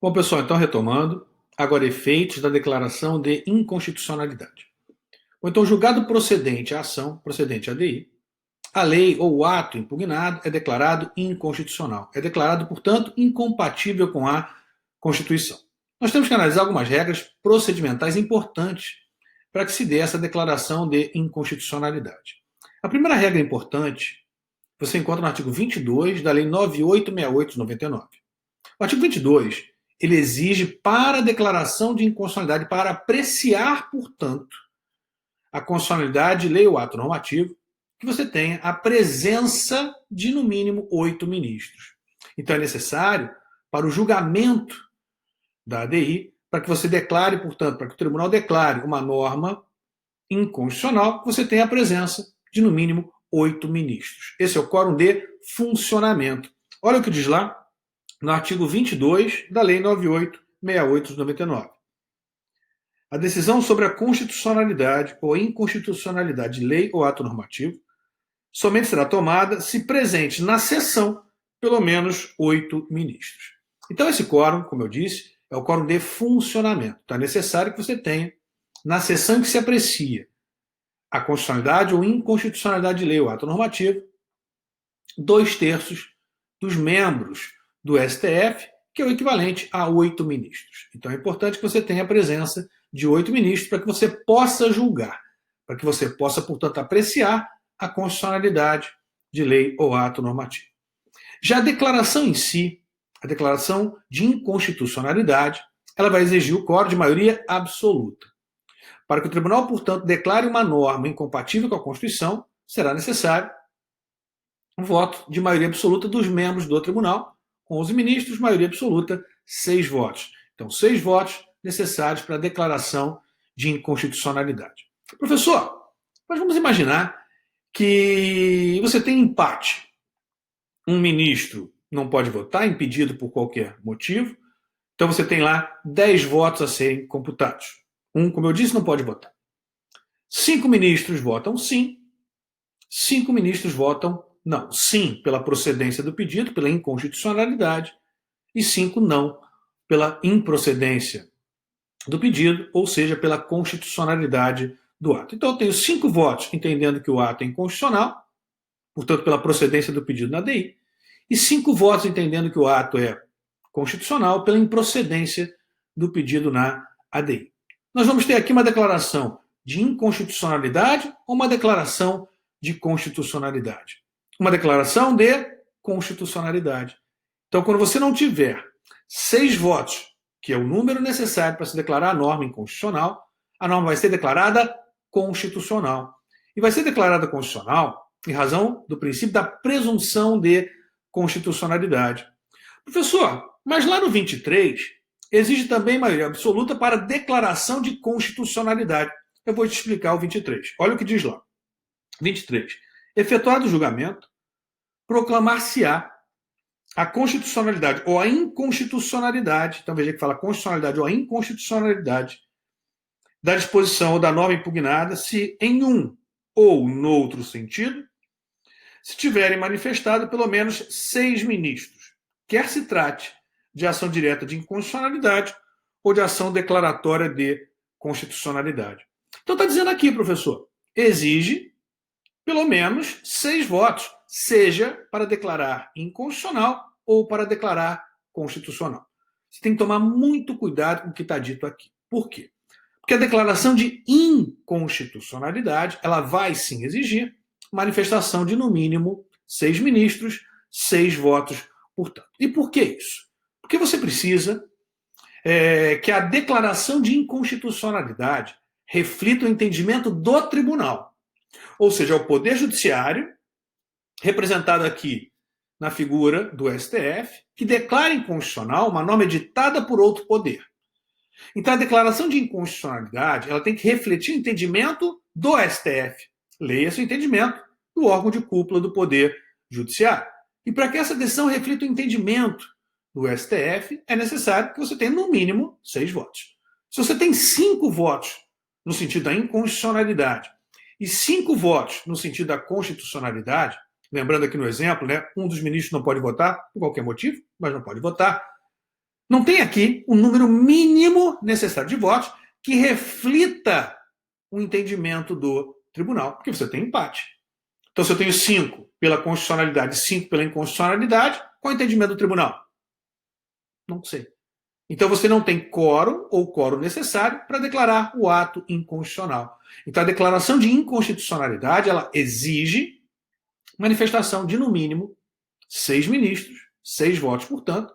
Bom, pessoal, então retomando, agora efeitos da declaração de inconstitucionalidade. Ou então, julgado procedente a ação, procedente a DI, a lei ou o ato impugnado é declarado inconstitucional. É declarado, portanto, incompatível com a Constituição. Nós temos que analisar algumas regras procedimentais importantes para que se dê essa declaração de inconstitucionalidade. A primeira regra importante você encontra no artigo 22 da Lei 9868 de 99. O artigo 22 ele exige para a declaração de inconstitucionalidade, para apreciar, portanto, a constitucionalidade, lei ou ato normativo, que você tenha a presença de, no mínimo, 8 ministros. Então, é necessário, para o julgamento da ADI, para que você declare, portanto, para que o tribunal declare uma norma inconstitucional, que você tenha a presença de, no mínimo, 8 ministros. Esse é o quórum de funcionamento. Olha o que diz lá no artigo 22 da Lei 9868 de 99. A decisão sobre a constitucionalidade ou inconstitucionalidade de lei ou ato normativo somente será tomada se presente na sessão pelo menos 8 ministros. Então, esse quórum, como eu disse, é o quórum de funcionamento. Então, é necessário que você tenha, na sessão em que se aprecia a constitucionalidade ou inconstitucionalidade de lei ou ato normativo, 2/3 dos membros do STF, que é o equivalente a 8 ministros. Então, é importante que você tenha a presença de 8 ministros para que você possa julgar, para que você possa, portanto, apreciar a constitucionalidade de lei ou ato normativo. Já a declaração em si, a declaração de inconstitucionalidade, ela vai exigir o quórum de maioria absoluta. Para que o tribunal, portanto, declare uma norma incompatível com a Constituição, será necessário um voto de maioria absoluta dos membros do tribunal, 11 ministros, maioria absoluta, 6 votos. Então, 6 votos necessários para a declaração de inconstitucionalidade. Professor, mas vamos imaginar que você tem empate. Um ministro não pode votar, impedido por qualquer motivo. Então você tem lá 10 votos a serem computados. Um, como eu disse, não pode votar. 5 ministros votam sim. 5 ministros votam não. Sim pela procedência do pedido, pela inconstitucionalidade. E 5 não pela improcedência do pedido, ou seja, pela constitucionalidade do ato. Então eu tenho 5 votos entendendo que o ato é inconstitucional, portanto, pela procedência do pedido na DI, e 5 votos entendendo que o ato é constitucional pela improcedência do pedido na ADI. Nós vamos ter aqui uma declaração de inconstitucionalidade ou uma declaração de constitucionalidade? Uma declaração de constitucionalidade. Então, quando você não tiver 6 votos, que é o número necessário para se declarar a norma inconstitucional, a norma vai ser declarada constitucional. E vai ser declarada constitucional em razão do princípio da presunção de constitucionalidade. Professor, mas lá no 23, exige também maioria absoluta para declaração de constitucionalidade. Eu vou te explicar o 23. Olha o que diz lá. 23. Efetuado o julgamento, proclamar-se-á a constitucionalidade ou a inconstitucionalidade, então veja que fala constitucionalidade ou a inconstitucionalidade da disposição ou da norma impugnada, se em um ou noutro sentido, se tiverem manifestado pelo menos 6 ministros, quer se trate de ação direta de inconstitucionalidade ou de ação declaratória de constitucionalidade. Então está dizendo aqui, professor, exige pelo menos 6 votos, seja para declarar inconstitucional ou para declarar constitucional. Você tem que tomar muito cuidado com o que está dito aqui. Por quê? Porque a declaração de inconstitucionalidade, ela vai sim exigir manifestação de no mínimo 6 ministros, 6 votos, portanto. E por que isso? Porque você precisa que a declaração de inconstitucionalidade reflita o entendimento do tribunal. Ou seja, o Poder Judiciário, representado aqui na figura do STF, que declara inconstitucional uma norma editada por outro poder. Então, a declaração de inconstitucionalidade ela tem que refletir o entendimento do STF. Leia-se o entendimento do órgão de cúpula do Poder Judiciário. E para que essa decisão reflita o entendimento do STF, é necessário que você tenha, no mínimo, 6 votos. Se você tem 5 votos no sentido da inconstitucionalidade e 5 votos no sentido da constitucionalidade, lembrando aqui no exemplo, né, um dos ministros não pode votar por qualquer motivo, mas não pode votar. Não tem aqui o número mínimo necessário de votos que reflita o entendimento do tribunal, porque você tem empate. Então, se eu tenho 5 pela constitucionalidade e 5 pela inconstitucionalidade, qual é o entendimento do tribunal? Não sei. Então, você não tem quórum ou quórum necessário para declarar o ato inconstitucional. Então, a declaração de inconstitucionalidade, ela exige manifestação de, no mínimo, 6 ministros, 6 votos, portanto,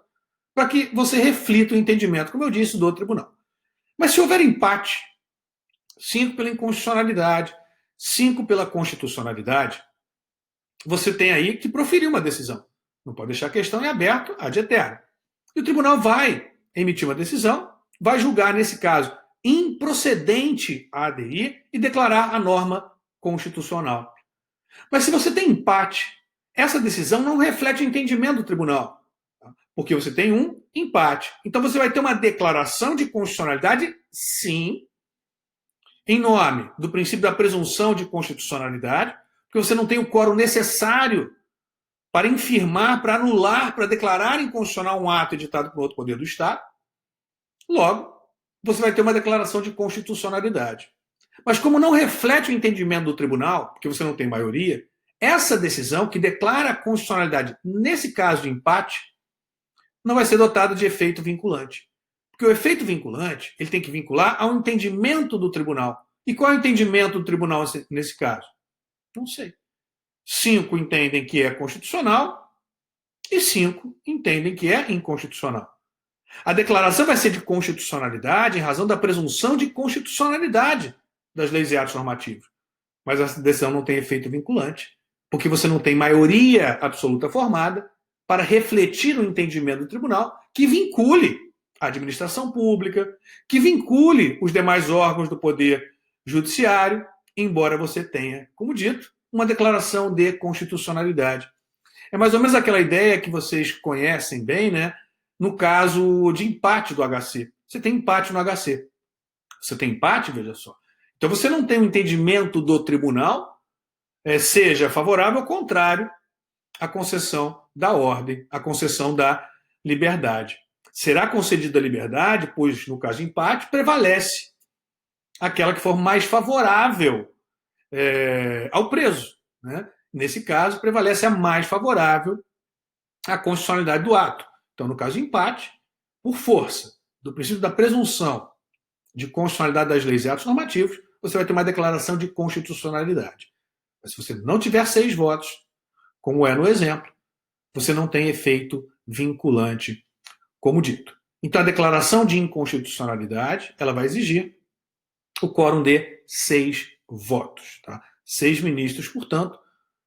para que você reflita o entendimento, como eu disse, do tribunal. Mas se houver empate, 5 pela inconstitucionalidade, 5 pela constitucionalidade, você tem aí que proferir uma decisão. Não pode deixar a questão em aberto ad eterno. E o tribunal vai emitir uma decisão, vai julgar, nesse caso, improcedente a ADI e declarar a norma constitucional. Mas se você tem empate, essa decisão não reflete o entendimento do tribunal, porque você tem um empate. Então você vai ter uma declaração de constitucionalidade, sim, em nome do princípio da presunção de constitucionalidade, porque você não tem o quórum necessário para infirmar, para anular, para declarar inconstitucional um ato editado por outro poder do Estado. Logo, você vai ter uma declaração de constitucionalidade. Mas como não reflete o entendimento do tribunal, porque você não tem maioria, essa decisão que declara a constitucionalidade, nesse caso de empate, não vai ser dotada de efeito vinculante. Porque o efeito vinculante, ele tem que vincular ao entendimento do tribunal. E qual é o entendimento do tribunal nesse caso? Não sei. 5 entendem que é constitucional e 5 entendem que é inconstitucional. A declaração vai ser de constitucionalidade em razão da presunção de constitucionalidade das leis e atos normativos. Mas essa decisão não tem efeito vinculante, porque você não tem maioria absoluta formada para refletir o entendimento do tribunal que vincule a administração pública, que vincule os demais órgãos do poder judiciário, embora você tenha, como dito, uma declaração de constitucionalidade. É mais ou menos aquela ideia que vocês conhecem bem, né? No caso de empate do HC. Você tem empate no HC. Você tem empate, veja só. Então você não tem um entendimento do tribunal, seja favorável ou contrário à concessão da ordem, à concessão da liberdade. Será concedida a liberdade, pois, no caso de empate, prevalece aquela que for mais favorável ao preso. Né? Nesse caso, prevalece a mais favorável à constitucionalidade do ato. Então, no caso de empate, por força do princípio da presunção de constitucionalidade das leis e atos normativos, você vai ter uma declaração de constitucionalidade. Mas se você não tiver 6 votos, como é no exemplo, você não tem efeito vinculante, como dito. Então, a declaração de inconstitucionalidade, ela vai exigir o quórum de 6 votos. Tá? 6 ministros, portanto,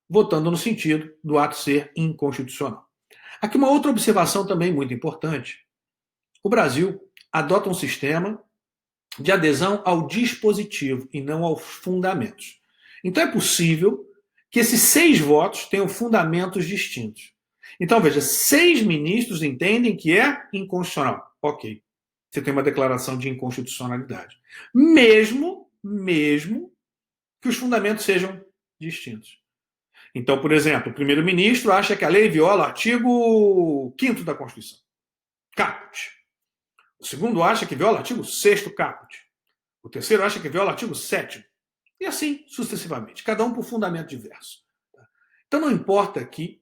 votando no sentido do ato ser inconstitucional. Aqui uma outra observação também muito importante. O Brasil adota um sistema de adesão ao dispositivo e não aos fundamentos. Então é possível que esses 6 votos tenham fundamentos distintos. Então, veja, 6 ministros entendem que é inconstitucional. Ok. Você tem uma declaração de inconstitucionalidade. Mesmo que os fundamentos sejam distintos. Então, por exemplo, o primeiro-ministro acha que a lei viola o artigo 5º da Constituição. Caput. O segundo acha que viola o artigo 6º caput. O terceiro acha que viola o artigo 7º. E assim sucessivamente. Cada um por fundamento diverso. Então não importa aqui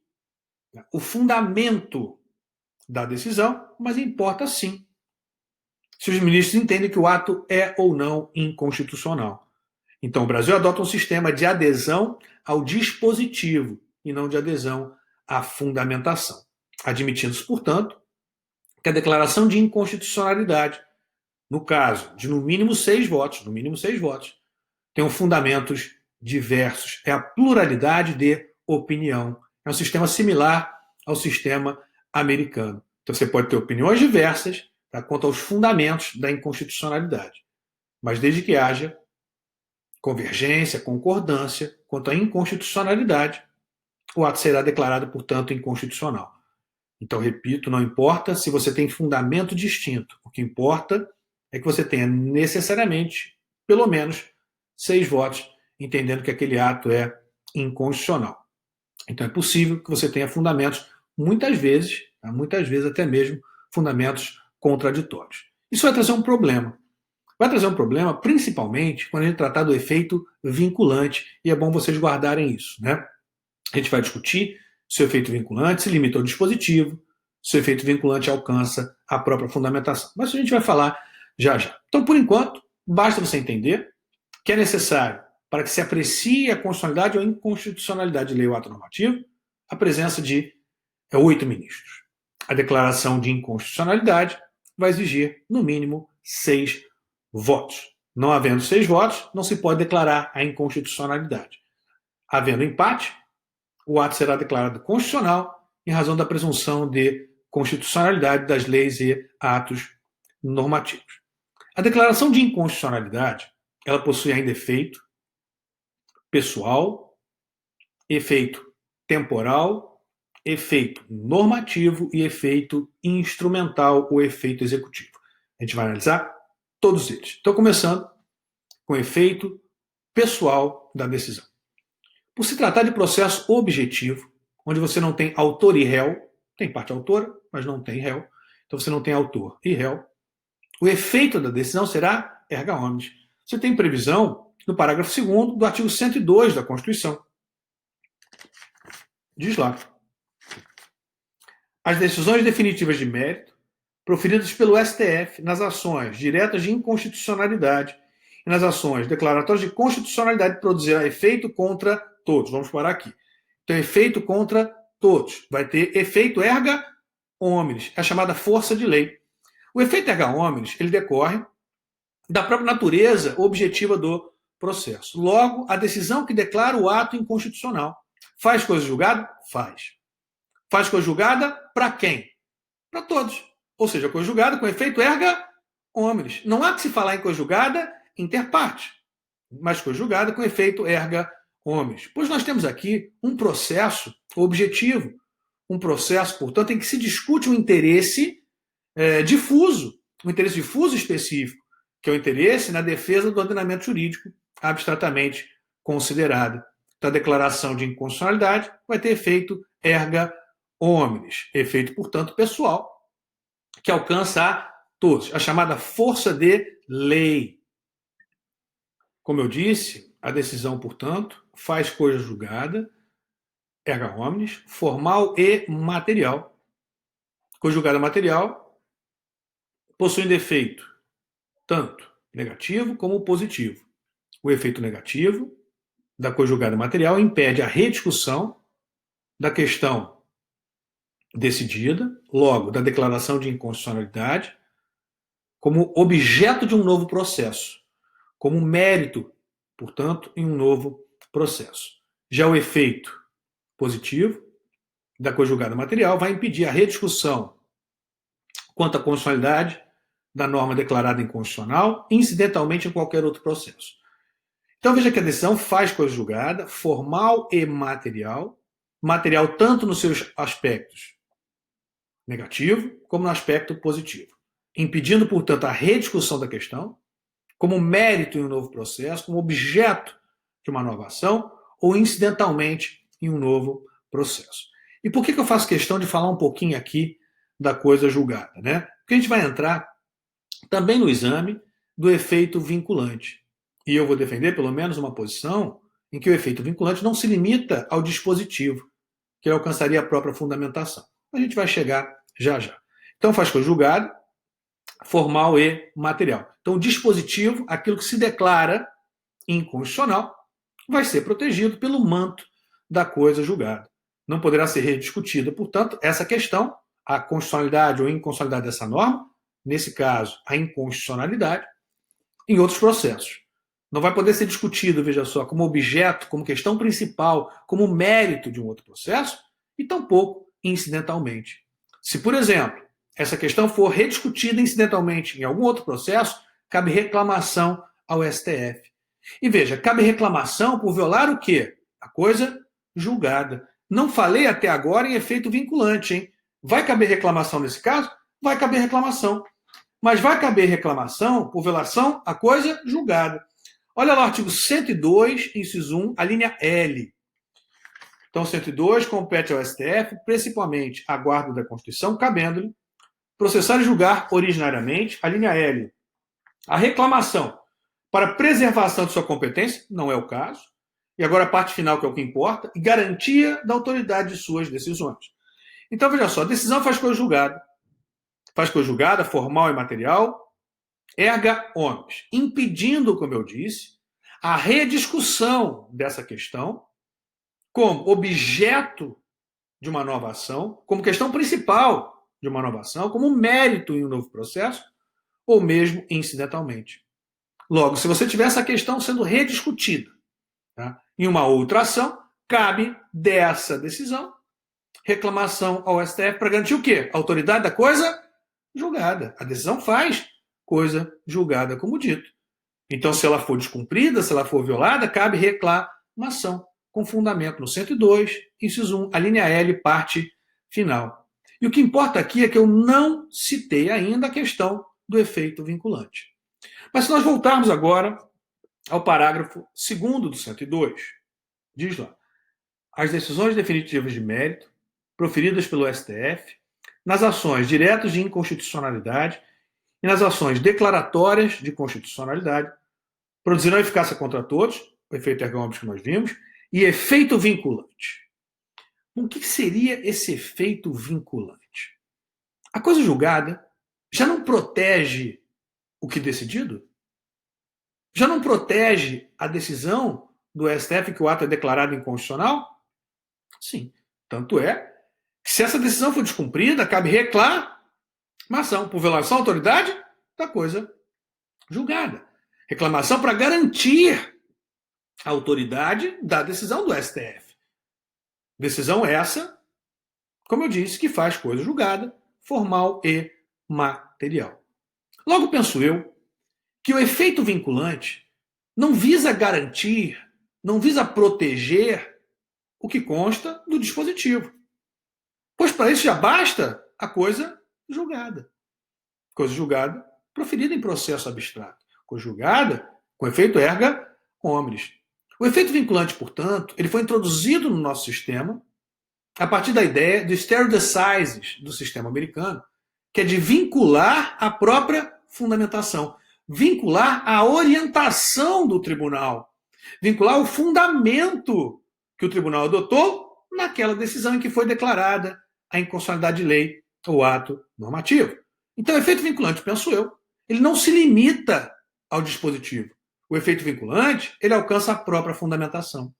o fundamento da decisão, mas importa sim se os ministros entendem que o ato é ou não inconstitucional. Então, o Brasil adota um sistema de adesão ao dispositivo e não de adesão à fundamentação, admitindo-se, portanto, que a declaração de inconstitucionalidade, no caso de no mínimo 6 votos, tem fundamentos diversos. É a pluralidade de opinião. É um sistema similar ao sistema americano. Então, você pode ter opiniões diversas quanto aos fundamentos da inconstitucionalidade, mas desde que haja convergência, concordância quanto à inconstitucionalidade, o ato será declarado, portanto, inconstitucional. Então, repito, não importa se você tem fundamento distinto. O que importa é que você tenha necessariamente, pelo menos, 6 votos, entendendo que aquele ato é inconstitucional. Então, é possível que você tenha fundamentos, muitas vezes até mesmo fundamentos contraditórios. Isso vai trazer um problema. Vai trazer um problema principalmente quando a gente tratar do efeito vinculante, e é bom vocês guardarem isso, né? A gente vai discutir se o efeito vinculante se limita ao dispositivo, se o efeito vinculante alcança a própria fundamentação. Mas isso a gente vai falar já já. Então, por enquanto, basta você entender que é necessário, para que se aprecie a constitucionalidade ou inconstitucionalidade de lei ou ato normativo, a presença de 8 ministros. A declaração de inconstitucionalidade vai exigir, no mínimo, 6 votos. Não havendo 6 votos, não se pode declarar a inconstitucionalidade. Havendo empate, o ato será declarado constitucional em razão da presunção de constitucionalidade das leis e atos normativos. A declaração de inconstitucionalidade, ela possui ainda efeito pessoal, efeito temporal, efeito normativo e efeito instrumental ou efeito executivo. A gente vai analisar todos eles. Então, começando com o efeito pessoal da decisão. Por se tratar de processo objetivo, onde você não tem autor e réu, tem parte autora, mas não tem réu, então você não tem autor e réu, o efeito da decisão será erga omnes. Você tem previsão no parágrafo 2º do artigo 102 da Constituição. Diz lá: as decisões definitivas de mérito proferidas pelo STF nas ações diretas de inconstitucionalidade e nas ações declaratórias de constitucionalidade produzirá efeito contra todos. Vamos parar aqui. Então, efeito contra todos. Vai ter efeito erga omnes, a chamada força de lei. O efeito erga omnes, ele decorre da própria natureza objetiva do processo. Logo, a decisão que declara o ato inconstitucional. Faz coisa julgada? Faz. Faz coisa julgada para quem? Para todos. Ou seja, coisa julgada com efeito erga omnes. Não há que se falar em coisa julgada inter partes, mas coisa julgada com efeito erga omnes. Pois nós temos aqui um processo objetivo, um processo, portanto, em que se discute um interesse difuso, um interesse difuso específico, que é o interesse na defesa do ordenamento jurídico abstratamente considerado. Então, a declaração de inconstitucionalidade vai ter efeito erga omnes, efeito, portanto, pessoal, que alcança a todos, a chamada força de lei. Como eu disse, a decisão, portanto, faz coisa julgada, erga omnes, formal e material. Coisa julgada material possui efeito tanto negativo como positivo. O efeito negativo da coisa julgada material impede a rediscussão da questão decidida, logo, da declaração de inconstitucionalidade, como objeto de um novo processo, como mérito, portanto, em um novo processo. Já o efeito positivo da coisa julgada material vai impedir a rediscussão quanto à constitucionalidade da norma declarada inconstitucional, incidentalmente em qualquer outro processo. Então veja que a decisão faz coisa julgada, formal e material, material tanto nos seus aspectos negativo como no aspecto positivo, impedindo, portanto, a rediscussão da questão como mérito em um novo processo, como objeto de uma nova ação ou incidentalmente em um novo processo. E por que eu faço questão de falar um pouquinho aqui da coisa julgada, né? Porque a gente vai entrar também no exame do efeito vinculante. E eu vou defender pelo menos uma posição em que o efeito vinculante não se limita ao dispositivo, que alcançaria a própria fundamentação. A gente vai chegar já já. Então faz coisa julgada, formal e material. Então o dispositivo, aquilo que se declara inconstitucional, vai ser protegido pelo manto da coisa julgada. Não poderá ser rediscutida, portanto, essa questão, a constitucionalidade ou inconstitucionalidade dessa norma, nesse caso, a inconstitucionalidade, em outros processos. Não vai poder ser discutido, veja só, como objeto, como questão principal, como mérito de um outro processo, e tampouco incidentalmente. Se, por exemplo, essa questão for rediscutida incidentalmente em algum outro processo, cabe reclamação ao STF. E veja, cabe reclamação por violar o quê? A coisa julgada. Não falei até agora em efeito vinculante, hein? Vai caber reclamação nesse caso? Vai caber reclamação. Mas vai caber reclamação por violação à coisa julgada. Olha lá o artigo 102, inciso 1, a linha L. Então, 102 compete ao STF, principalmente a guarda da Constituição, cabendo-lhe processar e julgar originariamente, a linha L, a reclamação para preservação de sua competência, não é o caso, e agora a parte final, que é o que importa, e garantia da autoridade de suas decisões. Então, veja só, a decisão faz coisa julgada, formal e material, erga omnes, impedindo, como eu disse, a rediscussão dessa questão como objeto de uma nova ação, como questão principal de uma nova ação, como mérito em um novo processo, ou mesmo incidentalmente. Logo, se você tiver essa questão sendo rediscutida, tá, em uma outra ação, cabe dessa decisão reclamação ao STF para garantir o quê? A autoridade da coisa julgada. A decisão faz coisa julgada, como dito. Então, se ela for descumprida, se ela for violada, cabe reclamação, com fundamento no 102, inciso 1, a linha L, parte final. E o que importa aqui é que eu não citei ainda a questão do efeito vinculante. Mas se nós voltarmos agora ao parágrafo 2º do 102, diz lá: as decisões definitivas de mérito proferidas pelo STF nas ações diretas de inconstitucionalidade e nas ações declaratórias de constitucionalidade produzirão eficácia contra todos, o efeito erga omnes que nós vimos, e efeito vinculante. O que seria esse efeito vinculante? A coisa julgada já não protege o que decidido? Já não protege a decisão do STF que o ato é declarado inconstitucional? Sim. Tanto é que, se essa decisão for descumprida, cabe reclamação por violação à autoridade da coisa julgada. Reclamação para garantir a autoridade da decisão do STF. Decisão essa, como eu disse, que faz coisa julgada, formal e material. Logo, penso eu que o efeito vinculante não visa garantir, não visa proteger o que consta do dispositivo. Pois para isso já basta a coisa julgada. Coisa julgada proferida em processo abstrato. Coisa julgada com efeito erga omnes. O efeito vinculante, portanto, ele foi introduzido no nosso sistema a partir da ideia do stare decisis do sistema americano, que é de vincular a própria fundamentação, vincular a orientação do tribunal, vincular o fundamento que o tribunal adotou naquela decisão em que foi declarada a inconstitucionalidade de lei ou ato normativo. Então, o efeito vinculante, penso eu, ele não se limita ao dispositivo. O efeito vinculante, ele alcança a própria fundamentação.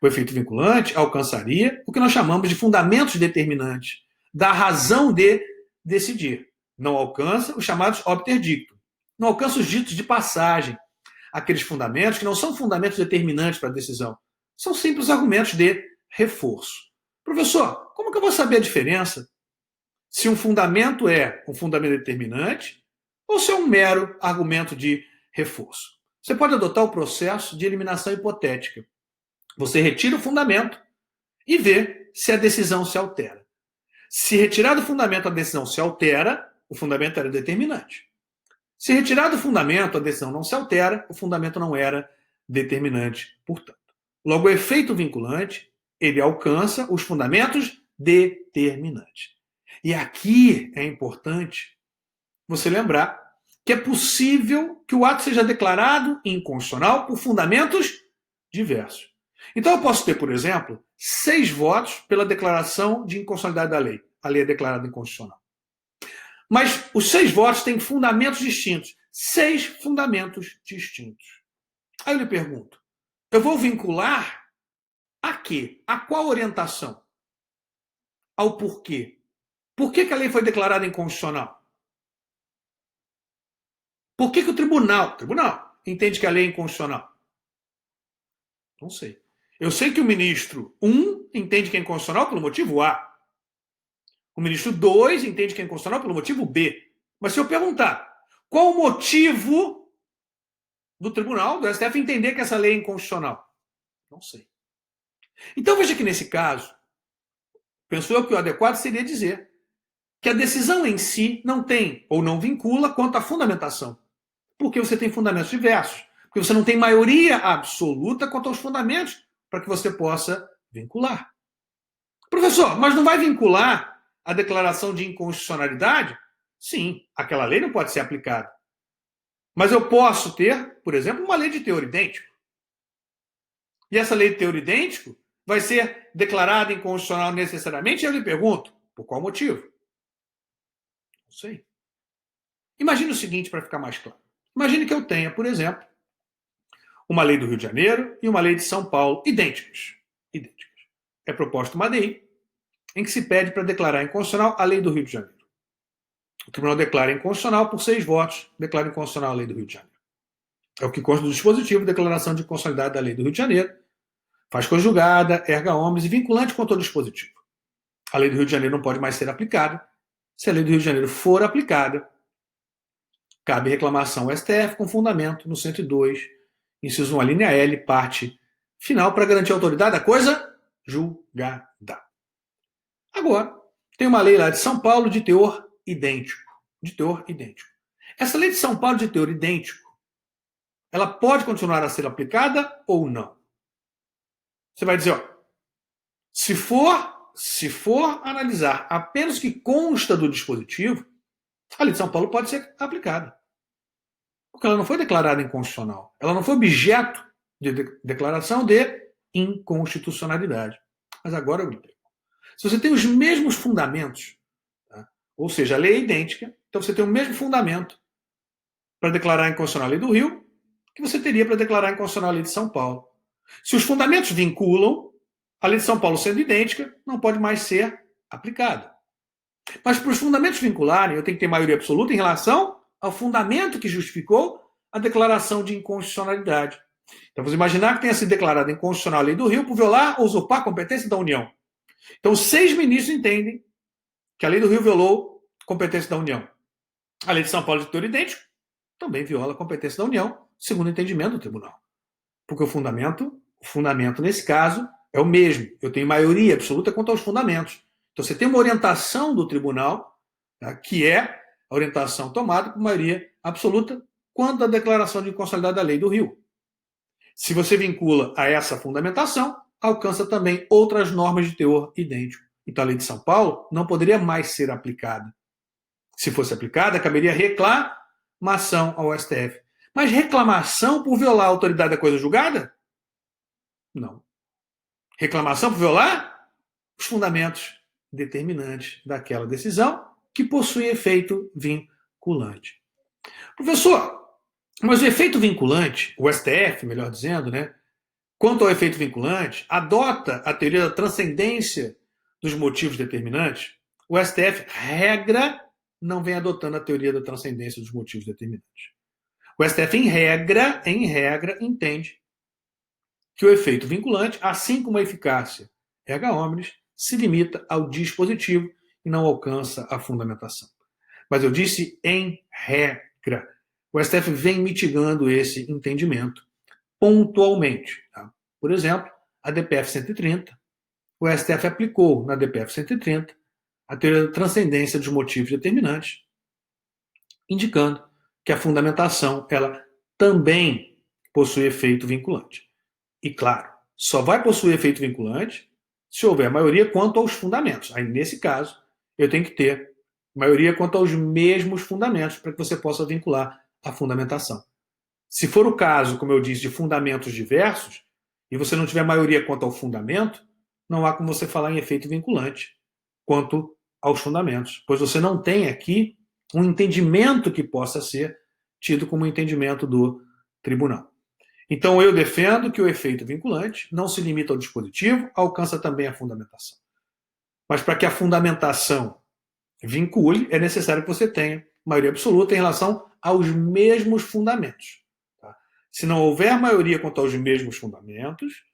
O efeito vinculante alcançaria o que nós chamamos de fundamentos determinantes, da razão de decidir. Não alcança os chamados obter dictum. Não alcança os ditos de passagem, aqueles fundamentos que não são fundamentos determinantes para a decisão, são simples argumentos de reforço. Professor, como que eu vou saber a diferença se um fundamento é um fundamento determinante ou se é um mero argumento de reforço? Você pode adotar o processo de eliminação hipotética. Você retira o fundamento e vê se a decisão se altera. Se retirar do fundamento a decisão se altera, o fundamento era determinante. Se retirar do fundamento a decisão não se altera, o fundamento não era determinante, portanto. Logo, o efeito vinculante, ele alcança os fundamentos determinantes. E aqui é importante você lembrar que é possível que o ato seja declarado inconstitucional por fundamentos diversos. Então eu posso ter, por exemplo, 6 votos pela declaração de inconstitucionalidade da lei. A lei é declarada inconstitucional. Mas os 6 votos têm fundamentos distintos. 6 fundamentos distintos. Aí eu lhe pergunto, eu vou vincular a quê? A qual orientação? Ao porquê? Por que a lei foi declarada inconstitucional? Por que o tribunal entende que a lei é inconstitucional? Não sei. Eu sei que o ministro 1 entende que é inconstitucional pelo motivo A. O ministro 2 entende que é inconstitucional pelo motivo B. Mas se eu perguntar qual o motivo do tribunal, do STF, entender que essa lei é inconstitucional? Não sei. Então veja que nesse caso, penso eu que o adequado seria dizer que a decisão em si não tem ou não vincula quanto à fundamentação. Porque você tem fundamentos diversos. Porque você não tem maioria absoluta quanto aos fundamentos para que você possa vincular. Professor, mas não vai vincular a declaração de inconstitucionalidade sim, aquela lei não pode ser aplicada. Mas eu posso ter, por exemplo, uma lei de teor idêntico. E essa lei de teor idêntico vai ser declarada inconstitucional necessariamente? E eu lhe pergunto, por qual motivo? Não sei. Imagine o seguinte, para ficar mais claro. Imagine que eu tenha, por exemplo, uma lei do Rio de Janeiro e uma lei de São Paulo idênticas. Idênticas. É proposta uma DI em que se pede para declarar inconstitucional a lei do Rio de Janeiro. O tribunal declara inconstitucional por 6 votos, declara inconstitucional a lei do Rio de Janeiro. É o que consta do dispositivo, declaração de inconstitucionalidade da lei do Rio de Janeiro, faz conjugada, erga omnes e vinculante quanto ao dispositivo. A lei do Rio de Janeiro não pode mais ser aplicada. Se a lei do Rio de Janeiro for aplicada, cabe reclamação ao STF com fundamento no 102, inciso 1, a linha L, parte final, para garantir a autoridade da coisa julgada. Agora, tem uma lei lá de São Paulo de teor idêntico. De teor idêntico. Essa lei de São Paulo de teor idêntico, ela pode continuar a ser aplicada ou não? Você vai dizer, ó, se for analisar apenas o que consta do dispositivo, a lei de São Paulo pode ser aplicada. Porque ela não foi declarada inconstitucional. Ela não foi objeto de declaração de inconstitucionalidade. Mas agora eu digo. Se você tem os mesmos fundamentos, tá? Ou seja, a lei é idêntica, então você tem o mesmo fundamento para declarar inconstitucional a lei do Rio que você teria para declarar inconstitucional a lei de São Paulo. Se os fundamentos vinculam, a lei de São Paulo sendo idêntica, não pode mais ser aplicada. Mas para os fundamentos vincularem, eu tenho que ter maioria absoluta em relação ao fundamento que justificou a declaração de inconstitucionalidade. Então, vamos imaginar que tenha sido declarada inconstitucional a lei do Rio por violar ou usurpar a competência da União. Então, 6 ministros entendem que a lei do Rio violou a competência da União. A lei de São Paulo de teor idêntico também viola a competência da União, segundo o entendimento do tribunal. Porque o fundamento nesse caso é o mesmo. Eu tenho maioria absoluta quanto aos fundamentos. Então você tem uma orientação do tribunal, tá, que é a orientação tomada por maioria absoluta quanto à declaração de inconstitucionalidade da lei do Rio. Se você vincula a essa fundamentação, alcança também outras normas de teor idêntico. Então a lei de São Paulo não poderia mais ser aplicada. Se fosse aplicada, caberia reclamação ao STF. Mas reclamação por violar a autoridade da coisa julgada? Não. Reclamação por violar os fundamentos determinantes daquela decisão que possui efeito vinculante. Professor, mas o efeito vinculante, o STF, melhor dizendo, né, quanto ao efeito vinculante, adota a teoria da transcendência dos motivos determinantes. O STF, regra, não vem adotando a teoria da transcendência dos motivos determinantes. O STF, em regra, entende que o efeito vinculante, assim como a eficácia erga omnes, se limita ao dispositivo e não alcança a fundamentação. Mas eu disse em regra. O STF vem mitigando esse entendimento pontualmente. Tá? Por exemplo, a DPF 130, o STF aplicou na DPF 130 a teoria da transcendência dos motivos determinantes, indicando que a fundamentação ela também possui efeito vinculante. E, claro, só vai possuir efeito vinculante se houver maioria quanto aos fundamentos. Aí, nesse caso, eu tenho que ter maioria quanto aos mesmos fundamentos para que você possa vincular a fundamentação. Se for o caso, como eu disse, de fundamentos diversos, e você não tiver maioria quanto ao fundamento, não há como você falar em efeito vinculante quanto aos fundamentos, pois você não tem aqui um entendimento que possa ser tido como entendimento do tribunal. Então, eu defendo que o efeito vinculante não se limita ao dispositivo, alcança também a fundamentação. Mas para que a fundamentação vincule, é necessário que você tenha maioria absoluta em relação aos mesmos fundamentos. Tá? Se não houver maioria quanto aos mesmos fundamentos,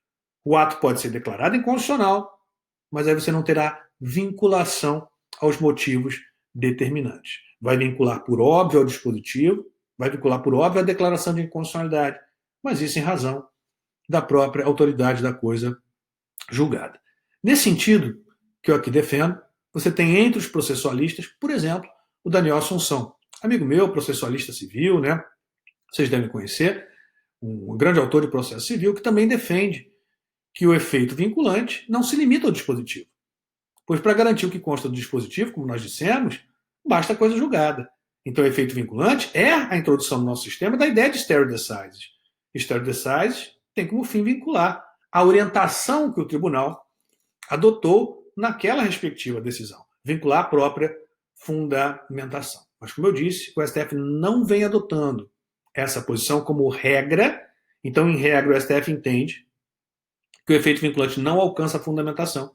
o ato pode ser declarado inconstitucional, mas aí você não terá vinculação aos motivos determinantes. Vai vincular por óbvio ao dispositivo, vai vincular por óbvio a declaração de inconstitucionalidade, mas isso em razão da própria autoridade da coisa julgada. Nesse sentido, que eu aqui defendo, você tem entre os processualistas, por exemplo, o Daniel Assunção, amigo meu, processualista civil, né? Vocês devem conhecer, um grande autor de processo civil, que também defende que o efeito vinculante não se limita ao dispositivo. Pois para garantir o que consta do dispositivo, como nós dissemos, basta coisa julgada. Então, o efeito vinculante é a introdução no nosso sistema da ideia de stare decisis. Stare decisis tem como fim vincular a orientação que o tribunal adotou naquela respectiva decisão, vincular a própria fundamentação. Mas, como eu disse, o STF não vem adotando essa posição como regra. Então, em regra, o STF entende que o efeito vinculante não alcança a fundamentação,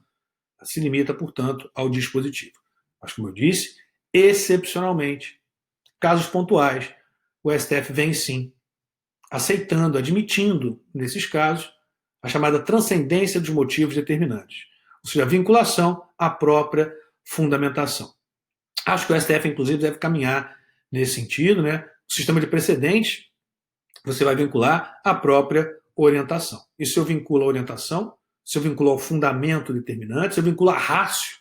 se limita, portanto, ao dispositivo. Mas, como eu disse, excepcionalmente, casos pontuais, o STF vem sim aceitando, admitindo, nesses casos, a chamada transcendência dos motivos determinantes, ou seja, a vinculação à própria fundamentação. Acho que o STF, inclusive, deve caminhar nesse sentido, né? O sistema de precedentes, você vai vincular à própria orientação. E se eu vinculo a orientação, se eu vinculo ao fundamento determinante, se eu vinculo a ratio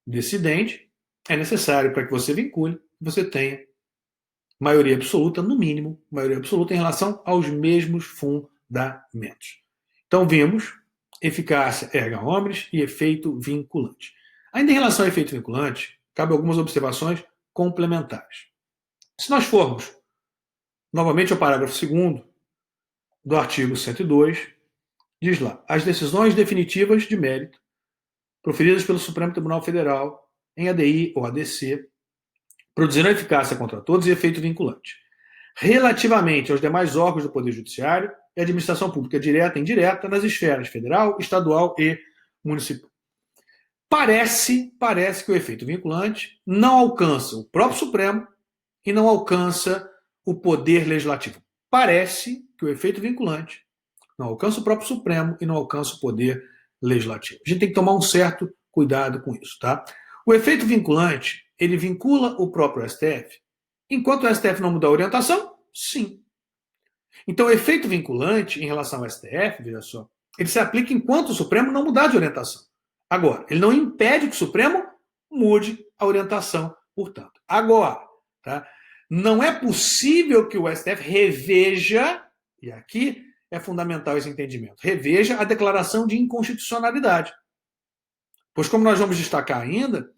decidente, é necessário para que você vincule, você tenha maioria absoluta, no mínimo, maioria absoluta em relação aos mesmos fundamentos. Então, vimos eficácia erga omnes e efeito vinculante. Ainda em relação ao efeito vinculante, cabe algumas observações complementares. Se nós formos novamente ao parágrafo 2º do artigo 102, diz lá: as decisões definitivas de mérito proferidas pelo Supremo Tribunal Federal em ADI ou ADC produzirão eficácia contra todos e efeito vinculante. Relativamente aos demais órgãos do Poder Judiciário e administração pública direta e indireta nas esferas federal, estadual e municipal. Parece que o efeito vinculante não alcança o próprio Supremo e não alcança o Poder Legislativo. Parece que o efeito vinculante não alcança o próprio Supremo e não alcança o Poder Legislativo. A gente tem que tomar um certo cuidado com isso, tá? O efeito vinculante, ele vincula o próprio STF. Enquanto o STF não mudar a orientação, sim. Então, o efeito vinculante em relação ao STF, veja só, ele se aplica enquanto o Supremo não mudar de orientação. Agora, ele não impede que o Supremo mude a orientação, portanto. Agora, tá? Não é possível que o STF reveja, e aqui é fundamental esse entendimento, reveja a declaração de inconstitucionalidade. Pois, como nós vamos destacar ainda,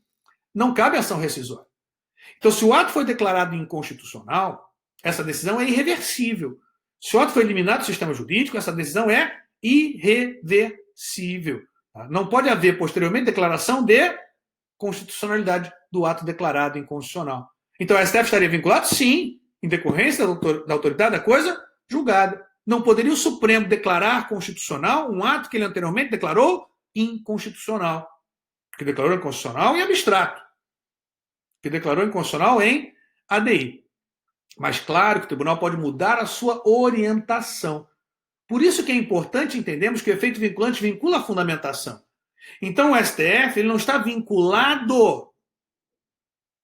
não cabe ação rescisória. Então, se o ato foi declarado inconstitucional, essa decisão é irreversível. Se o ato foi eliminado do sistema jurídico, essa decisão é irreversível. Não pode haver, posteriormente, declaração de constitucionalidade do ato declarado inconstitucional. Então, o STF estaria vinculado? Sim, em decorrência da autoridade da coisa julgada. Não poderia o Supremo declarar constitucional um ato que ele anteriormente declarou inconstitucional. Que declarou inconstitucional em abstrato. Que declarou inconstitucional em ADI. Mas, claro, que o tribunal pode mudar a sua orientação. Por isso que é importante entendermos que o efeito vinculante vincula a fundamentação. Então, o STF ele não está vinculado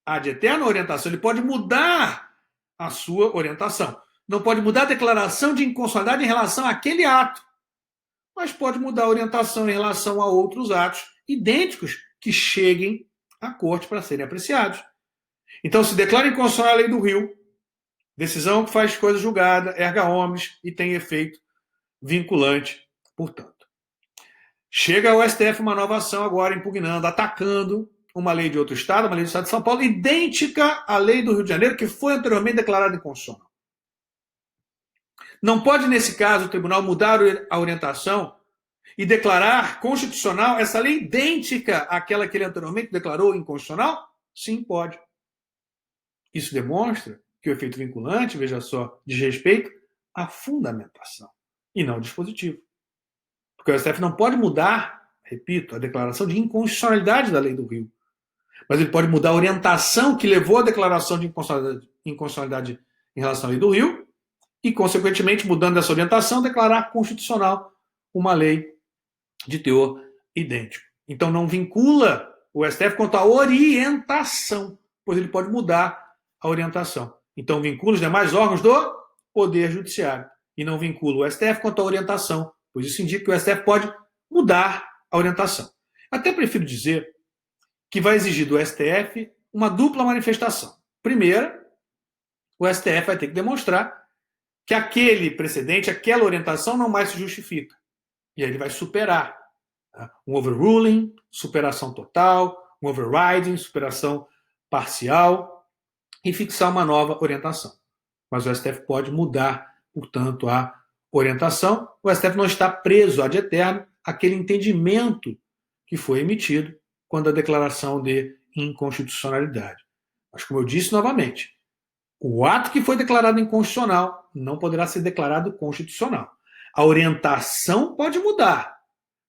ad eterno orientação. Ele pode mudar a sua orientação. Não pode mudar a declaração de inconstitucionalidade em relação àquele ato. Mas pode mudar a orientação em relação a outros atos idênticos que cheguem à corte para serem apreciados. Então, se declara inconstitucional a lei do Rio, decisão que faz coisa julgada, erga omnes e tem efeito vinculante, portanto. Chega ao STF uma nova ação agora impugnando, atacando uma lei de outro estado, uma lei do estado de São Paulo, idêntica à lei do Rio de Janeiro, que foi anteriormente declarada inconstitucional. Não pode, nesse caso, o tribunal mudar a orientação e declarar constitucional essa lei idêntica àquela que ele anteriormente declarou inconstitucional? Sim, pode. Isso demonstra que o efeito vinculante, veja só, diz respeito à fundamentação e não ao dispositivo. Porque o STF não pode mudar, repito, a declaração de inconstitucionalidade da lei do Rio. Mas ele pode mudar a orientação que levou à declaração de inconstitucionalidade em relação à lei do Rio e, consequentemente, mudando essa orientação, declarar constitucional uma lei de teor idêntico. Então, não vincula o STF quanto à orientação, pois ele pode mudar a orientação. Então, vincula os demais órgãos do Poder Judiciário e não vincula o STF quanto à orientação, pois isso indica que o STF pode mudar a orientação. Até prefiro dizer que vai exigir do STF uma dupla manifestação. Primeira, o STF vai ter que demonstrar que aquele precedente, aquela orientação não mais se justifica. E aí ele vai superar. Tá? Um overruling, superação total, um overriding, superação parcial e fixar uma nova orientação. Mas o STF pode mudar, portanto, a orientação. O STF não está preso ad eterno àquele entendimento que foi emitido quando a declaração de inconstitucionalidade. Mas, como eu disse novamente, o ato que foi declarado inconstitucional não poderá ser declarado constitucional. A orientação pode mudar,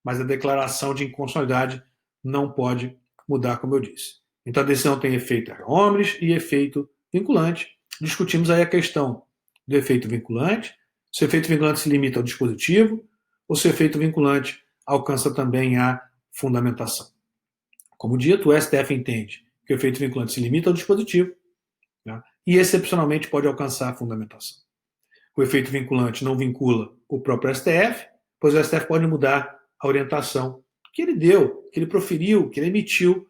mas a declaração de inconstitucionalidade não pode mudar, como eu disse. Então a decisão tem efeito erga omnes e efeito vinculante. Discutimos aí a questão do efeito vinculante, se o efeito vinculante se limita ao dispositivo ou se o efeito vinculante alcança também a fundamentação. Como dito, o STF entende que o efeito vinculante se limita ao dispositivo, né, e excepcionalmente pode alcançar a fundamentação. O efeito vinculante não vincula o próprio STF, pois o STF pode mudar a orientação que ele deu, que ele proferiu, que ele emitiu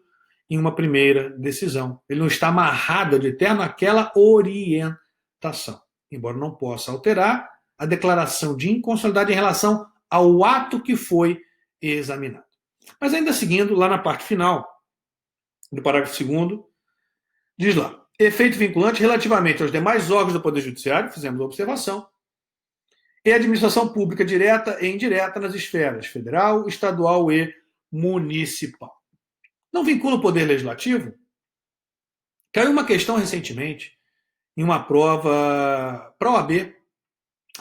em uma primeira decisão. Ele não está amarrado de eterno àquela orientação, embora não possa alterar a declaração de inconstitucionalidade em relação ao ato que foi examinado. Mas ainda seguindo, lá na parte final do parágrafo 2º, diz lá, efeito vinculante relativamente aos demais órgãos do Poder Judiciário, fizemos a observação, e administração pública direta e indireta nas esferas federal, estadual e municipal. Não vincula o Poder Legislativo? Caiu uma questão recentemente em uma prova para a OAB,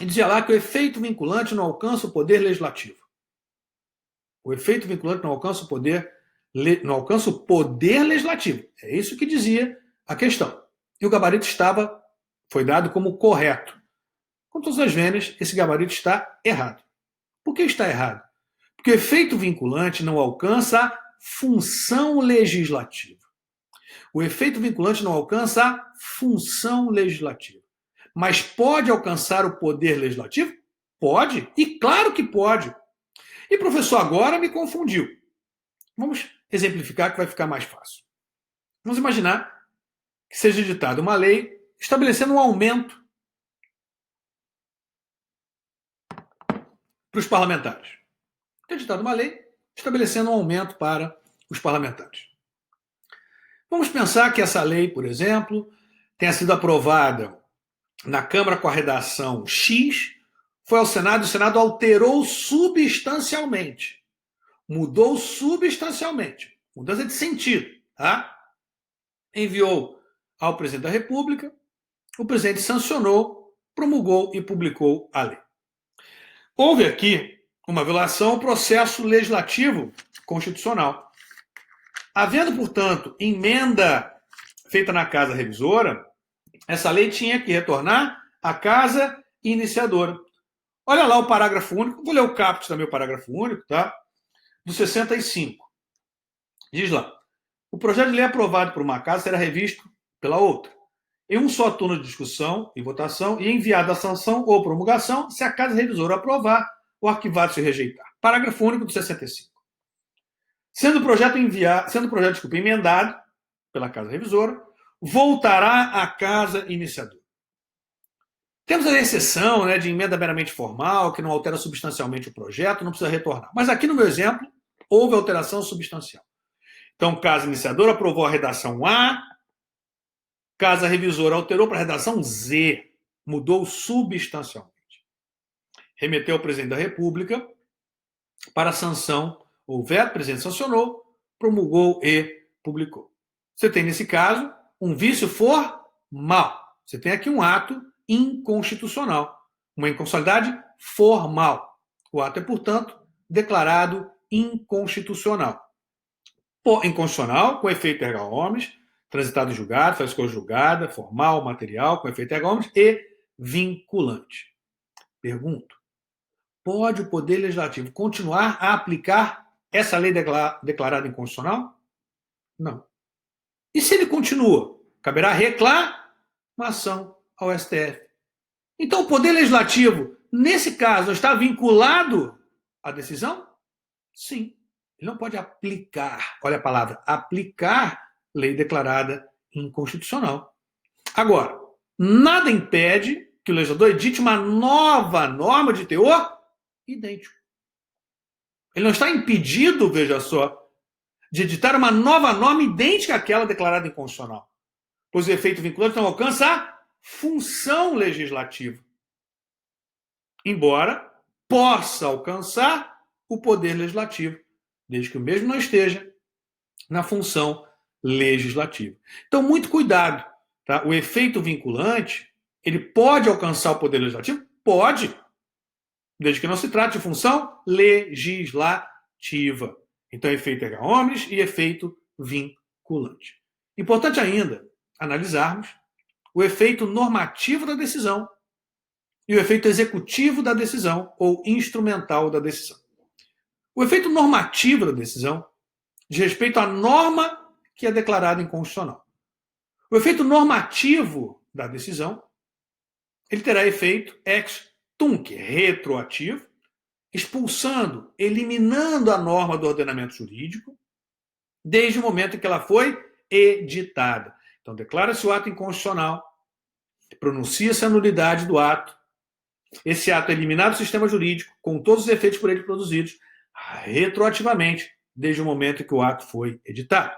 e dizia lá que o efeito vinculante não alcança o Poder Legislativo. O efeito vinculante não alcança o poder legislativo. É isso que dizia a questão. E o gabarito foi dado como correto. Com todas as vênias, esse gabarito está errado. Por que está errado? Porque o efeito vinculante não alcança a função legislativa. O efeito vinculante não alcança a função legislativa. Mas pode alcançar o poder legislativo? Pode, e claro que pode. E professor, agora me confundiu. Vamos exemplificar que vai ficar mais fácil. Vamos imaginar que seja editada uma lei estabelecendo um aumento para os parlamentares. Tem editada uma lei estabelecendo um aumento para os parlamentares. Vamos pensar que essa lei, por exemplo, tenha sido aprovada na Câmara com a redação X, foi ao Senado e o Senado alterou substancialmente. Mudou substancialmente. Mudança de sentido. Tá? Enviou ao presidente da República, o presidente sancionou, promulgou e publicou a lei. Houve aqui uma violação ao processo legislativo constitucional. Havendo, portanto, emenda feita na Casa Revisora, essa lei tinha que retornar à Casa Iniciadora. Olha lá o parágrafo único, vou ler o caput também, o parágrafo único, tá? Do 65. Diz lá, o projeto de lei aprovado por uma casa será revisto pela outra, em um só turno de discussão e votação, e enviado a sanção ou promulgação se a Casa Revisora aprovar ou arquivar se rejeitar. Parágrafo único do 65. Sendo o projeto emendado pela Casa Revisora, voltará à Casa Iniciadora. Temos a exceção, né, de emenda meramente formal, que não altera substancialmente o projeto, não precisa retornar. Mas aqui no meu exemplo, houve alteração substancial. Então, Casa Iniciadora aprovou a redação A, Casa Revisora alterou para a redação Z, mudou substancialmente. Remeteu ao presidente da República para sanção ou veto, o presidente sancionou, promulgou e publicou. Você tem, nesse caso, um vício formal. Você tem aqui um ato inconstitucional, uma inconstitucionalidade formal. O ato é, portanto, declarado inconstitucional. Inconstitucional, com efeito erga omnes, transitado em julgado, faz escolha julgada, formal, material, com efeito erga omnes e vinculante. Pergunto, pode o Poder Legislativo continuar a aplicar essa lei declarada inconstitucional? Não. E se ele continua? Caberá reclamação ao STF. Então, o Poder Legislativo, nesse caso, está vinculado à decisão? Sim. Ele não pode aplicar, olha a palavra, aplicar lei declarada inconstitucional. Agora, nada impede que o legislador edite uma nova norma de teor idêntico. Ele não está impedido, veja só, de editar uma nova norma idêntica àquela declarada inconstitucional. pois o efeito vinculante não alcança a função legislativa, embora possa alcançar o poder legislativo, desde que o mesmo não esteja na função legislativa. Então, muito cuidado. Tá? O efeito vinculante, ele pode alcançar o poder legislativo? Pode, desde que não se trate de função legislativa. Então, efeito erga omnes e efeito vinculante. Importante ainda analisarmos o efeito normativo da decisão e o efeito executivo da decisão ou instrumental da decisão. O efeito normativo da decisão diz respeito à norma que é declarada inconstitucional. O efeito normativo da decisão, ele terá efeito ex tunc, retroativo, expulsando, eliminando a norma do ordenamento jurídico, desde o momento em que ela foi editada. Então, declara-se o ato inconstitucional, pronuncia-se a nulidade do ato, esse ato é eliminado do sistema jurídico, com todos os efeitos por ele produzidos, retroativamente, desde o momento em que o ato foi editado.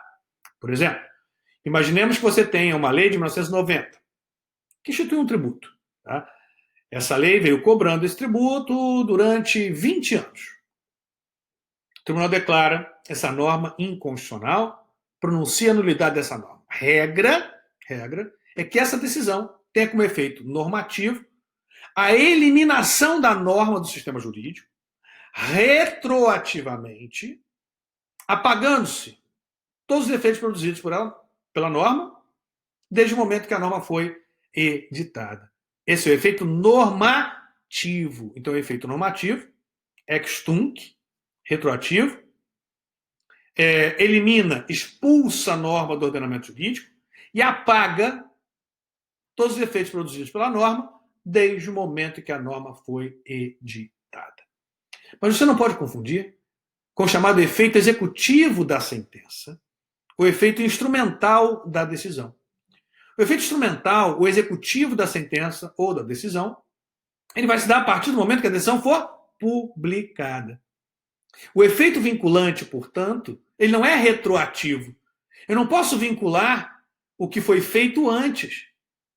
Por exemplo, imaginemos que você tenha uma lei de 1990, que institui um tributo. Tá? Essa lei veio cobrando esse tributo durante 20 anos. O tribunal declara essa norma inconstitucional, pronuncia a nulidade dessa norma. Regra é que essa decisão tenha como efeito normativo a eliminação da norma do sistema jurídico, retroativamente, apagando-se todos os efeitos produzidos por ela, pela norma, desde o momento que a norma foi editada. Esse é o efeito normativo. Então, o efeito normativo, ex tunc, retroativo, elimina, expulsa a norma do ordenamento jurídico e apaga todos os efeitos produzidos pela norma desde o momento em que a norma foi editada. Mas você não pode confundir com o chamado efeito executivo da sentença, o efeito instrumental da decisão. O efeito instrumental, o executivo da sentença ou da decisão, ele vai se dar a partir do momento que a decisão for publicada. O efeito vinculante, portanto, ele não é retroativo. Eu não posso vincular o que foi feito antes.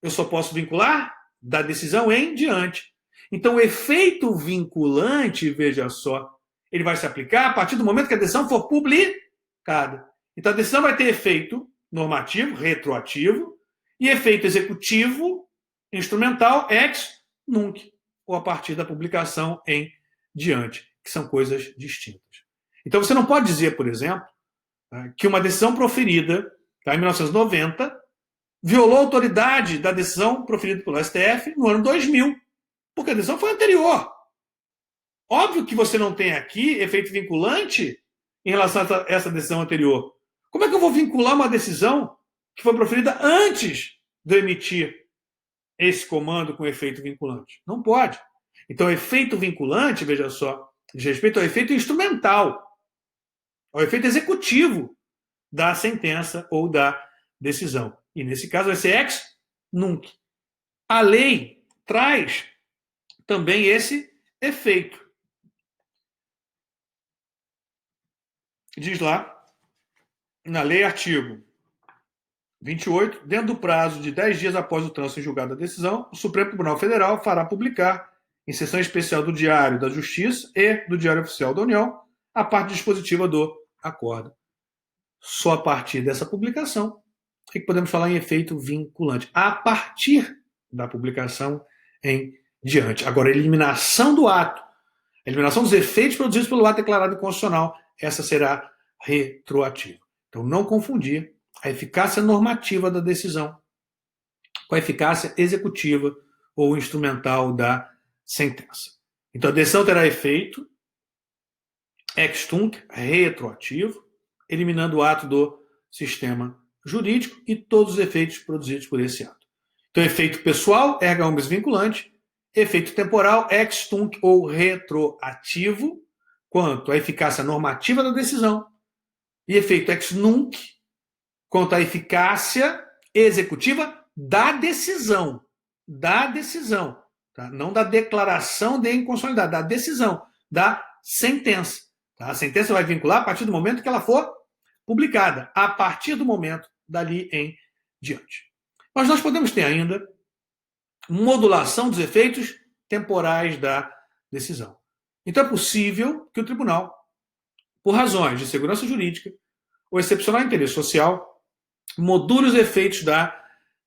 Eu só posso vincular da decisão em diante. Então, o efeito vinculante, veja só, ele vai se aplicar a partir do momento que a decisão for publicada. Então, a decisão vai ter efeito normativo, retroativo, e efeito executivo, instrumental, ex nunc, ou a partir da publicação em diante, que são coisas distintas. Então, você não pode dizer, por exemplo, que uma decisão proferida em 1990 violou a autoridade da decisão proferida pelo STF no ano 2000, porque a decisão foi anterior. Óbvio que você não tem aqui efeito vinculante em relação a essa decisão anterior. Como é que eu vou vincular uma decisão que foi proferida antes de eu emitir esse comando com efeito vinculante? Não pode. Então, o efeito vinculante, veja só, diz respeito ao efeito instrumental, ao efeito executivo da sentença ou da decisão. E, nesse caso, vai ser ex nunc. A lei traz também esse efeito. Diz lá, na lei, artigo 28, dentro do prazo de 10 dias após o trânsito em julgado da decisão, o Supremo Tribunal Federal fará publicar, em sessão especial do Diário da Justiça e do Diário Oficial da União, a parte dispositiva do acordo. Só a partir dessa publicação é que podemos falar em efeito vinculante. A partir da publicação em diante. Agora, a eliminação do ato, a eliminação dos efeitos produzidos pelo ato declarado inconstitucional, essa será retroativa. Então, não confundir a eficácia normativa da decisão com a eficácia executiva ou instrumental da sentença. Então, a decisão terá efeito ex tunc, retroativo, eliminando o ato do sistema jurídico e todos os efeitos produzidos por esse ato. Então, efeito pessoal, erga omnes vinculante, efeito temporal, ex tunc ou retroativo, quanto à eficácia normativa da decisão, e efeito ex nunc, quanto à eficácia executiva da decisão. Da decisão. Tá? Não da declaração de inconstitucionalidade, da decisão, da sentença. Tá? A sentença vai vincular a partir do momento que ela for publicada, a partir do momento dali em diante. Mas nós podemos ter ainda modulação dos efeitos temporais da decisão. Então é possível que o tribunal, por razões de segurança jurídica ou excepcional interesse social, module os efeitos da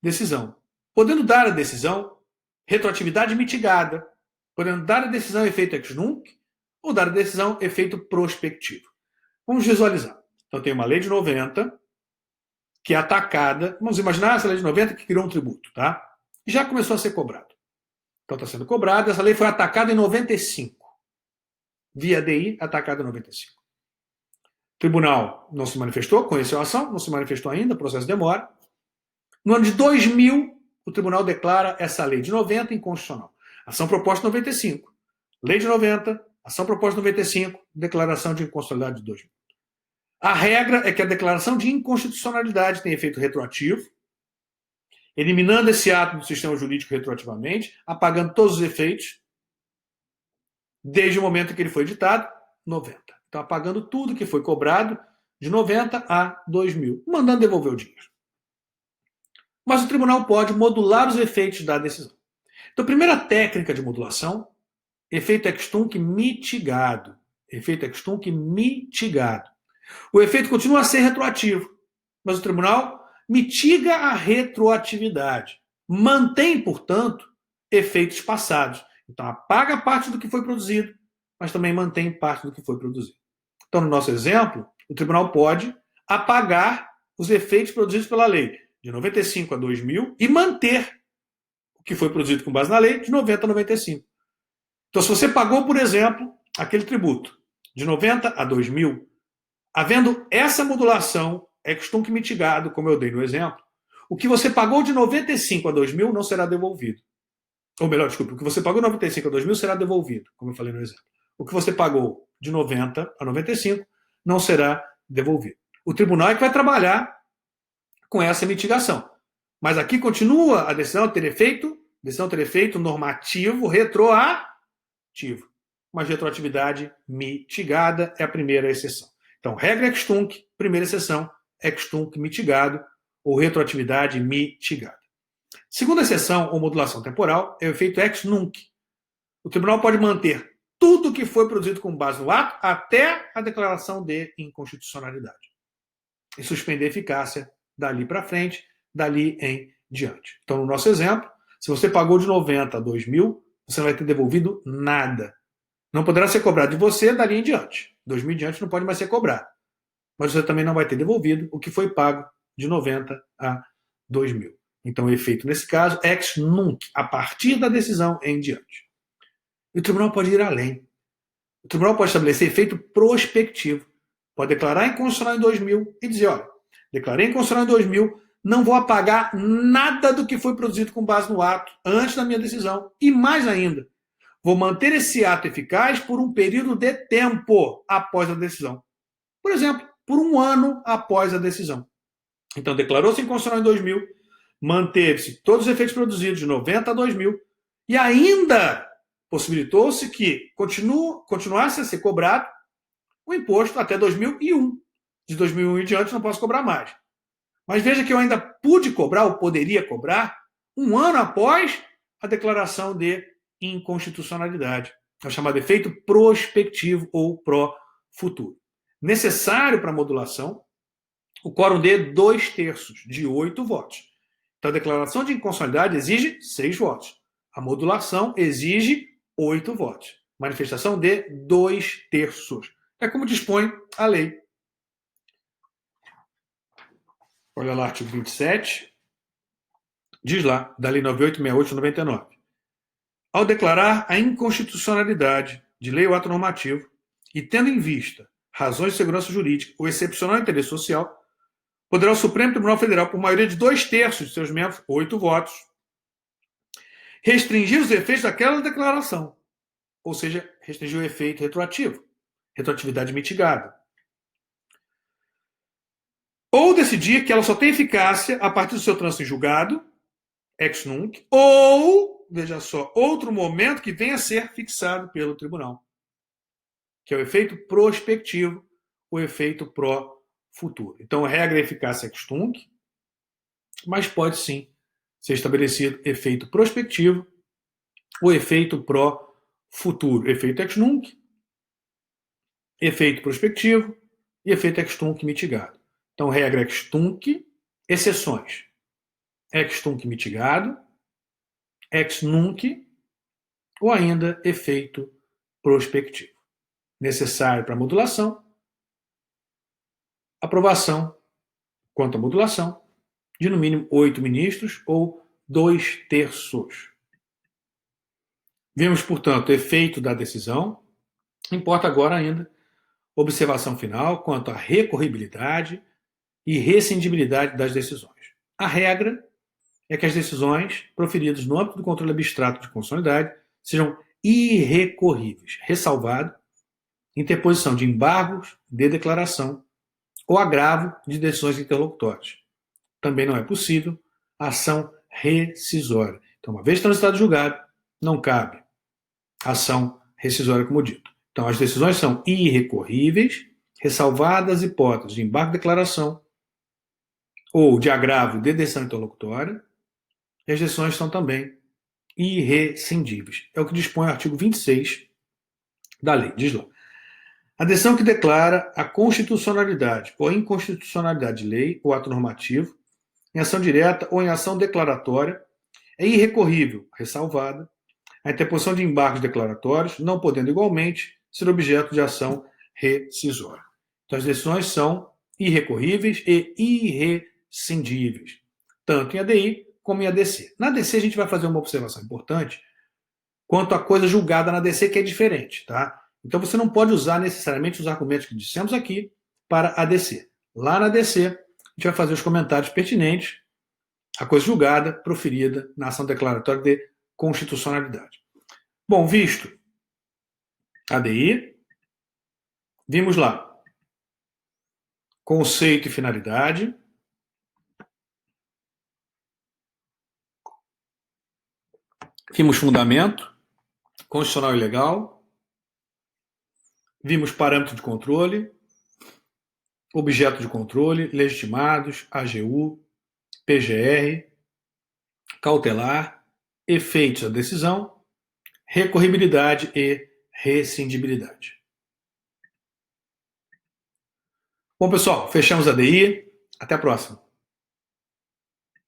decisão, podendo dar à decisão retroatividade mitigada, podendo dar à decisão efeito ex nunc ou dar à decisão efeito prospectivo. Vamos visualizar. Então tem uma lei de 90 que é atacada. Vamos imaginar essa lei de 90 que criou um tributo, tá? E já começou a ser cobrado. Então está sendo cobrado. Essa lei foi atacada em 95. Via DI, atacada em 95. O tribunal não se manifestou, conheceu a ação, não se manifestou ainda, o processo demora. No ano de 2000, o tribunal declara essa lei de 90 inconstitucional. Ação proposta em 95. Lei de 90, ação proposta em 95, declaração de inconstitucionalidade de 2000. A regra é que a declaração de inconstitucionalidade tem efeito retroativo, eliminando esse ato do sistema jurídico retroativamente, apagando todos os efeitos, desde o momento em que ele foi editado, 90. Então, apagando tudo que foi cobrado de 90 a 2000, mandando devolver o dinheiro. Mas o tribunal pode modular os efeitos da decisão. Então, a primeira técnica de modulação, efeito ex tunc mitigado. Efeito ex tunc mitigado. O efeito continua a ser retroativo, mas o tribunal mitiga a retroatividade. Mantém, portanto, efeitos passados. Então, apaga parte do que foi produzido, mas também mantém parte do que foi produzido. Então, no nosso exemplo, o tribunal pode apagar os efeitos produzidos pela lei de 95 a 2000 e manter o que foi produzido com base na lei de 90 a 95. Então, se você pagou, por exemplo, aquele tributo de 90 a 2000, havendo essa modulação ex tunc mitigado, como eu dei no exemplo, o que você pagou de 95 a 2000 não será devolvido. Ou melhor, desculpe, o que você pagou de 95 a 2000 será devolvido, como eu falei no exemplo. O que você pagou de 90 a 95 não será devolvido. O tribunal é que vai trabalhar com essa mitigação. Mas aqui continua a decisão ter efeito normativo retroativo. Mas retroatividade mitigada é a primeira exceção. Então, regra ex tunc, primeira exceção, ex tunc mitigado ou retroatividade mitigada. Segunda exceção ou modulação temporal é o efeito ex nunc. O tribunal pode manter tudo que foi produzido com base no ato até a declaração de inconstitucionalidade e suspender a eficácia dali para frente, dali em diante. Então, no nosso exemplo, se você pagou de 90 a 2000, você não vai ter devolvido nada. Não poderá ser cobrado de você dali em diante. 2000 em diante não pode mais ser cobrado. Mas você também não vai ter devolvido o que foi pago de 90 a 2000. Então, o efeito, nesse caso, ex nunc, a partir da decisão em diante. E o tribunal pode ir além. O tribunal pode estabelecer efeito prospectivo. Pode declarar inconstitucional em 2000 e dizer, olha, declarei inconstitucional em 2000, não vou apagar nada do que foi produzido com base no ato antes da minha decisão. E mais ainda, vou manter esse ato eficaz por um período de tempo após a decisão. Por exemplo, por um ano após a decisão. Então, declarou-se inconstitucional em 2000, manteve-se todos os efeitos produzidos de 90 a 2000 e ainda possibilitou-se que continuasse a ser cobrado o imposto até 2001. De 2001 em diante não posso cobrar mais. Mas veja que eu ainda pude cobrar, ou poderia cobrar, um ano após a declaração de inconstitucionalidade. É o chamado efeito prospectivo ou pró-futuro. Necessário para a modulação o quórum de 2/3, de 8 votos. Então, a declaração de inconstitucionalidade exige 6 votos. A modulação exige 8 votos. Manifestação de 2/3. É como dispõe a lei. Olha lá, artigo 27. Diz lá, da Lei 9868 de 99. Ao declarar a inconstitucionalidade de lei ou ato normativo e tendo em vista razões de segurança jurídica ou excepcional interesse social, poderá o Supremo Tribunal Federal, por maioria de 2/3 de seus membros, 8 votos, restringir os efeitos daquela declaração. Ou seja, restringir o efeito retroativo, retroatividade mitigada. Ou decidir que ela só tem eficácia a partir do seu trânsito em julgado, ex nunc, ou, veja só, outro momento que venha a ser fixado pelo tribunal, que é o efeito prospectivo, o efeito pró-futuro. Então, a regra é eficácia ex tunc, mas pode sim ser estabelecido efeito prospectivo ou efeito pró-futuro. Efeito ex nunc, efeito prospectivo e efeito ex tunc mitigado. Então, regra ex tunc, exceções. Ex tunc mitigado, ex nunc ou ainda efeito prospectivo. Necessário para modulação, aprovação quanto à modulação de no mínimo 8 ministros ou 2/3. Vimos, portanto, efeito da decisão. Importa agora ainda observação final quanto à recorribilidade e rescindibilidade das decisões. A regra é que as decisões proferidas no âmbito do controle abstrato de constitucionalidade sejam irrecorríveis, ressalvado interposição de embargos de declaração ou agravo de decisões interlocutórias. Também não é possível ação rescisória. Então, uma vez transitado julgado, não cabe ação rescisória, como dito. Então, as decisões são irrecorríveis, ressalvadas hipóteses de embargo de declaração ou de agravo de decisão interlocutória, e as decisões são também irrescindíveis. É o que dispõe o artigo 26 da lei. Diz lá: a decisão que declara a constitucionalidade ou inconstitucionalidade de lei ou ato normativo, em ação direta ou em ação declaratória, é irrecorrível, ressalvada a interposição de embargos declaratórios, não podendo igualmente ser objeto de ação rescisória. Então, as decisões são irrecorríveis e irrescindíveis, tanto em ADI como em ADC. Na ADC, a gente vai fazer uma observação importante quanto à coisa julgada na ADC, que é diferente, tá? Então, você não pode usar necessariamente os argumentos que dissemos aqui para ADC. Lá na ADC, a gente vai fazer os comentários pertinentes à coisa julgada proferida na ação declaratória de constitucionalidade. Bom, visto ADI, vimos lá conceito e finalidade, vimos fundamento constitucional e legal, vimos parâmetro de controle, objeto de controle, legitimados, AGU, PGR, cautelar, efeitos da decisão, recorribilidade e rescindibilidade. Bom, pessoal, fechamos a ADI. Até a próxima.